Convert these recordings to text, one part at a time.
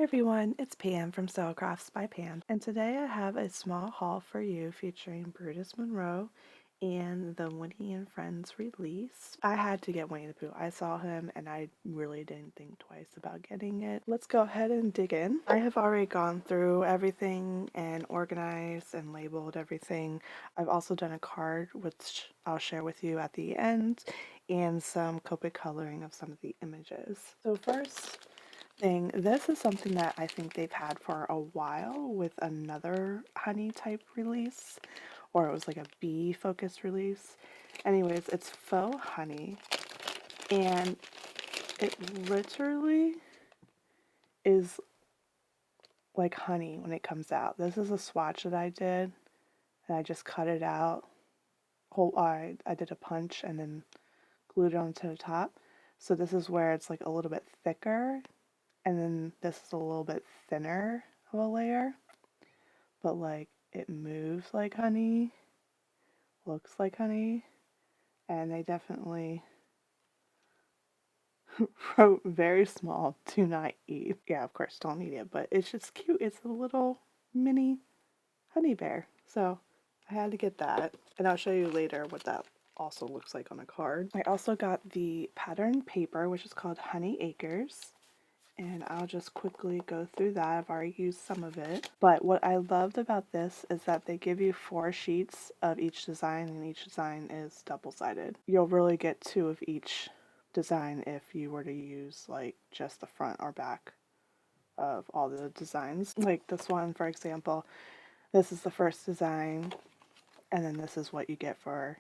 Hi everyone, it's Pam from Sew Crafts by Pam, and today I have a small haul for you featuring Brutus Monroe and the Winnie and Friends release. I had to get Winnie the Pooh. I saw him and I really didn't think twice about getting it. Let's go ahead and dig in. I have already gone through everything and organized and labeled everything. I've also done a card which I'll share with you at the end and some Copic coloring of some of the images. So first, this is something that I think they've had for a while with another honey type release, or it was like a bee focused release. Anyways, it's faux honey, and it literally is like honey when it comes out. This is a swatch that I did, and I just cut it out. I did a punch and then glued it onto the top. So this is where it's like a little bit thicker, and then this is a little bit thinner of a layer, but like it moves like honey, looks like honey, and they definitely wrote very small, do not eat. Yeah, of course, don't eat it, but it's just cute. It's a little mini honey bear. So I had to get that, and I'll show you later what that also looks like on a card. I also got the pattern paper, which is called Honey Acres. And I'll just quickly go through that. I've already used some of it. But what I loved about this is that they give you 4 sheets of each design, and each design is double-sided. You'll really get 2 of each design if you were to use like just the front or back of all the designs. Like this one, for example, this is the first design, and then this is what you get for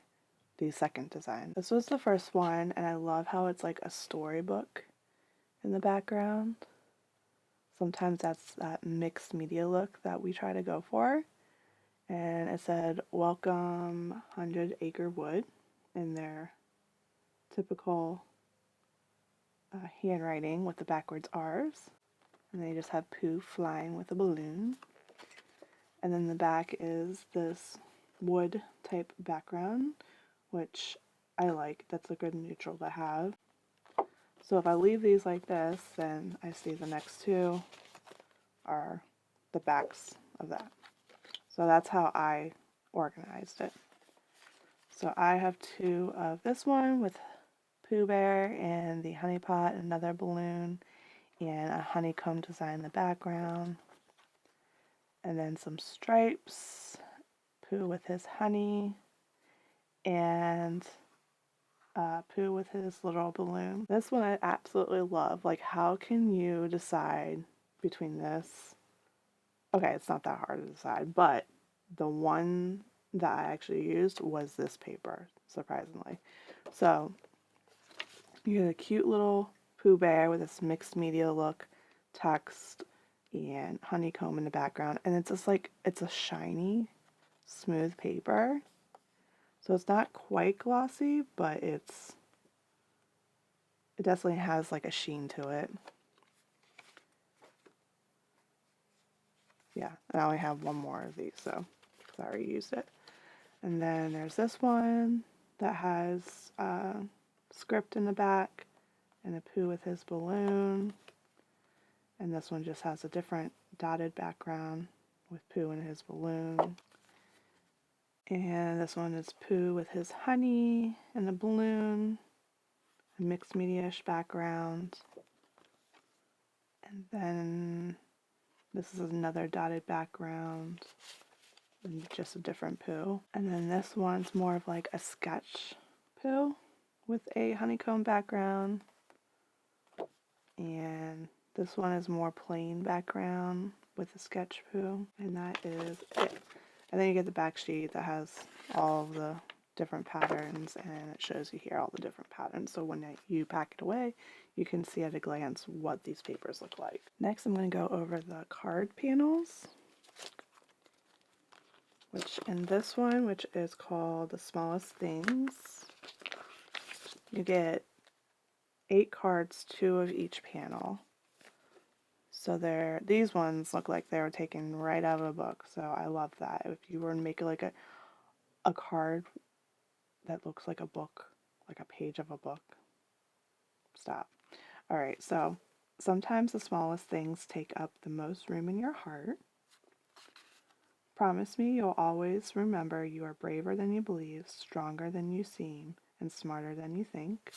the second design. This was the first one, and I love how it's like a storybook in the background. Sometimes that's that mixed media look that we try to go for. And it said, "Welcome 100 Acre Wood," in their typical handwriting with the backwards R's. And they just have Pooh flying with a balloon. And then the back is this wood type background, which I like. That's a good neutral to have. So if I leave these like this, then I see the next two are the backs of that. So that's how I organized it. So I have 2 of this one with Pooh Bear and the honey pot, another balloon, and a honeycomb design in the background. And then some stripes, Pooh with his honey, and Pooh with his little balloon. This one I absolutely love. Like, how can you decide between this? Okay, it's not that hard to decide, but the one that I actually used was this paper, surprisingly. So you get a cute little Pooh Bear with this mixed media look, text, and honeycomb in the background. And it's just like, it's a shiny, smooth paper. So it's not quite glossy, but it definitely has like a sheen to it. Yeah, and I only have one more of these, so I already used it. And then there's this one that has script in the back and a Pooh with his balloon. And this one just has a different dotted background with Pooh and his balloon. And this one is Pooh with his honey and the balloon, a mixed media-ish background. And then this is another dotted background and just a different Pooh. And then this one's more of like a sketch Pooh with a honeycomb background. And this one is more plain background with a sketch Pooh. And that is it. And then you get the back sheet that has all of the different patterns, and it shows you here all the different patterns. So when you pack it away, you can see at a glance what these papers look like. Next, I'm going to go over the card panels, which in this one, which is called The Smallest Things, you get 8 cards, 2 of each panel. So these ones look like they were taken right out of a book, so I love that. If you were to make like a card that looks like a book, like a page of a book. Stop. Alright, so Sometimes the smallest things take up the most room in your heart. Promise me you'll always remember you are braver than you believe, stronger than you seem, and smarter than you think.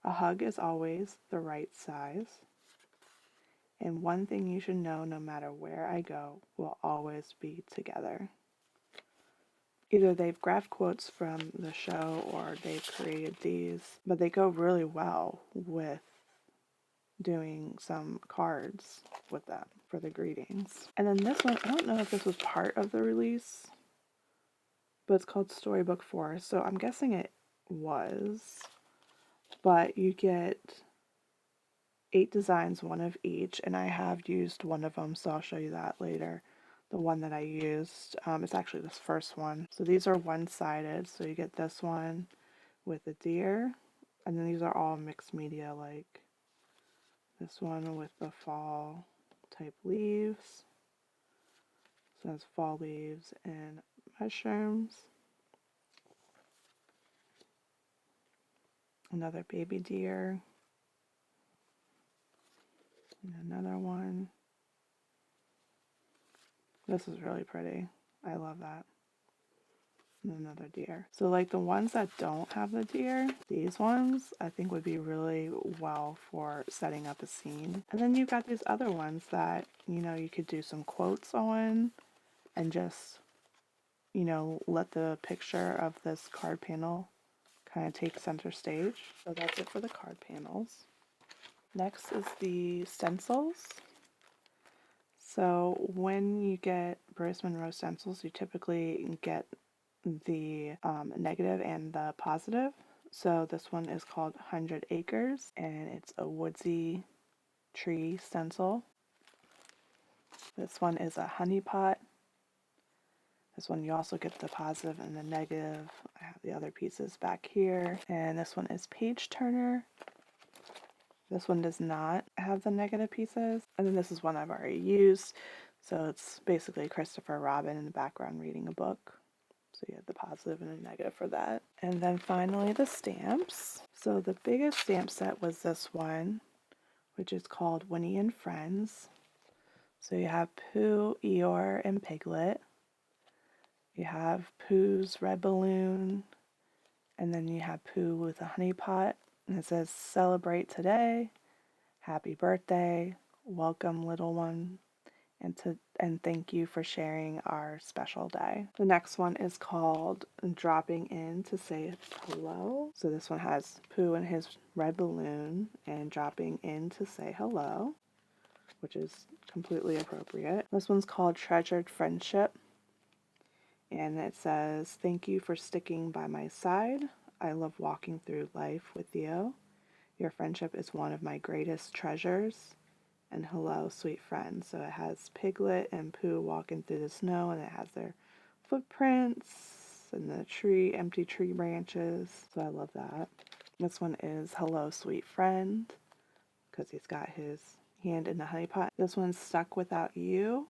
A hug is always the right size. And one thing you should know, no matter where I go, we'll always be together. Either they've grabbed quotes from the show or they've created these, but they go really well with doing some cards with them for the greetings. And then this one, I don't know if this was part of the release, but it's called Storybook 4, so I'm guessing it was. But you get 8 designs, one of each, and I have used one of them, so I'll show you that later. The one that I used, it's actually this first one. So these are one-sided, so you get this one with a deer, and then these are all mixed media, like this one with the fall type leaves. So it's fall leaves and mushrooms. Another baby deer. And another one. This is really pretty. I love that. And another deer. So like the ones that don't have the deer, these ones I think would be really well for setting up a scene. And then you've got these other ones that, you know, you could do some quotes on and just, you know, let the picture of this card panel kind of take center stage. So that's it for the card panels. Next is the stencils. So when you get Brutus Monroe stencils, you typically get the negative and the positive. So this one is called 100 Acres, and it's a woodsy tree stencil. This one is a honey pot. This one you also get the positive and the negative. I have the other pieces back here. And this one is page turner. This one does not have the negative pieces. And then this is one I've already used. So it's basically Christopher Robin in the background reading a book. So you have the positive and a negative for that. And then finally the stamps. So the biggest stamp set was this one, which is called Winnie and Friends. So you have Pooh, Eeyore, and Piglet. You have Pooh's red balloon. And then you have Pooh with a honey pot. And it says, "Celebrate today. Happy birthday. Welcome, little one. And thank you for sharing our special day." The next one is called Dropping In to Say Hello. So this one has Pooh and his red balloon and dropping in to say hello, which is completely appropriate. This one's called Treasured Friendship. And it says, "Thank you for sticking by my side. I love walking through life with you. Your friendship is one of my greatest treasures. And hello, sweet friend." So it has Piglet and Pooh walking through the snow, and it has their footprints and the tree, empty tree branches. So I love that. This one is "Hello, sweet friend," because he's got his hand in the honey pot. This one's "Stuck without you.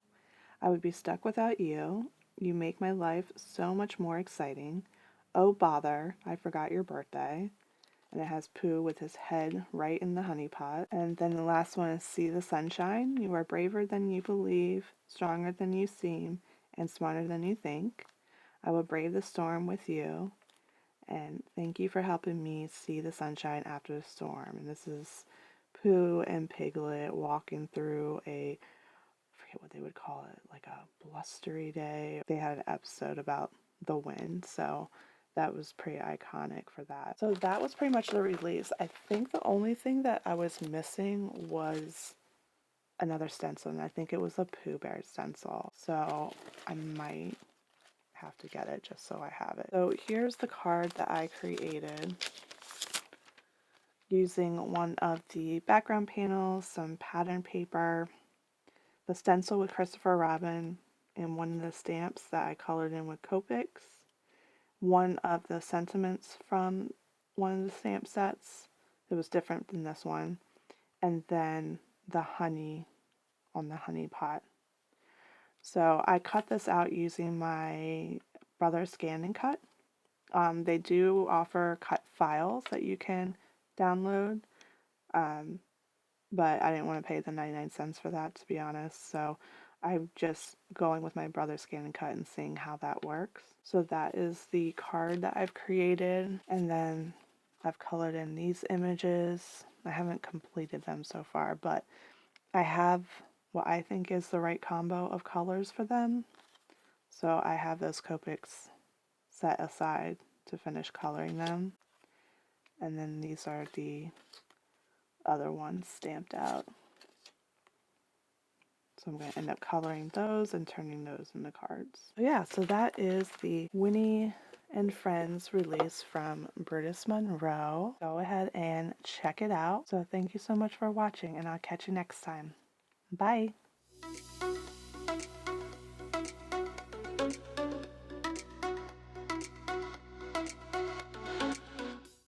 I would be stuck without you. You make my life so much more exciting. Oh, bother, I forgot your birthday." And it has Pooh with his head right in the honey pot. And then the last one is "See the sunshine. You are braver than you believe, stronger than you seem, and smarter than you think. I will brave the storm with you. And thank you for helping me see the sunshine after the storm." And this is Pooh and Piglet walking through I forget what they would call it, like a blustery day. They had an episode about the wind, so that was pretty iconic for that. So that was pretty much the release. I think the only thing that I was missing was another stencil, and I think it was a Pooh Bear stencil. So I might have to get it just so I have it. So here's the card that I created using one of the background panels, some pattern paper, the stencil with Christopher Robin, and one of the stamps that I colored in with Copics, one of the sentiments from one of the stamp sets that was different than this one, and then the honey on the honey pot. So I cut this out using my brother's Scan and Cut. They do offer cut files that you can download. but I didn't want to pay the 99 cents for that, to be honest. So I'm just going with my brother's scan and cut and seeing how that works. So that is the card that I've created, and then I've colored in these images. I haven't completed them so far, but I have what I think is the right combo of colors for them. So I have those Copics set aside to finish coloring them. And then these are the other ones stamped out. So I'm going to end up coloring those and turning those into cards. So yeah, so that is the Winnie and Friends release from Brutus Monroe. Go ahead and check it out. So thank you so much for watching, and I'll catch you next time. Bye!